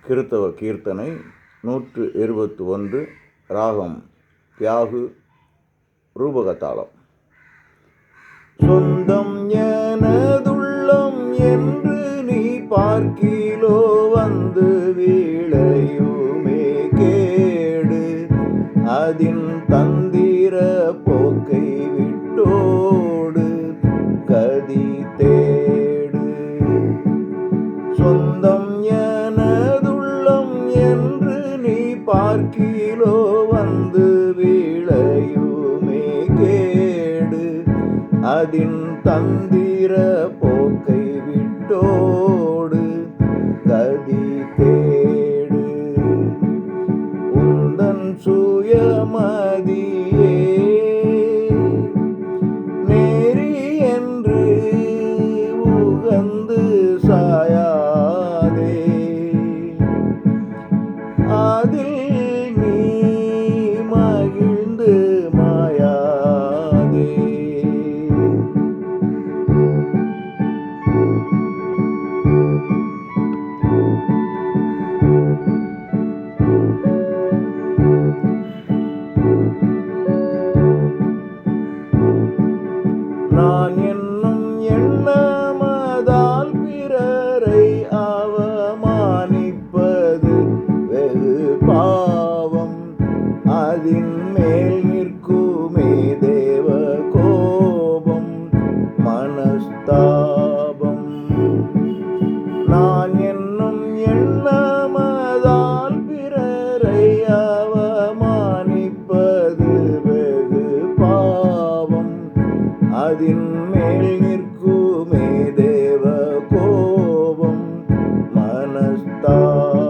கிறித்தவ கீர்த்தனை 121, ராகம் பியாகு, ரூபகதாளம். சொந்தம் எனதுள்ளம் என்று நீ பார்க்கிலோ வந்து வீழையுமே கேடு, அதின் தந்திர போக்கை விட்டோடு கதி தேடு. சொந்தம் எனதுள்ளம் என்று நீ பார்க்கிலோ வந்து வீழையுமே கேடு, அதின் தந்திர போக்கை விட்டோடு கதி தேடு. உந்தன் சுயமதியே நேரி என்று உகந்து சாயாதே, அதில் நீ மகிழ்ந்து மாயாதே. நான் என்னும் எண்ணமதால் பிறரை அவமானிப்பது வெகு பாவம், அதின் மேல் நிற்குமே தேவ கோபம் மனஸ்தாபம். நான் என்னும் எண்ணமதால் பிறரை அவமானிப்பது வெகு பாவம், அதின் மேல் நிற்குமே தேவ கோபம் மனஸ்தாபம்.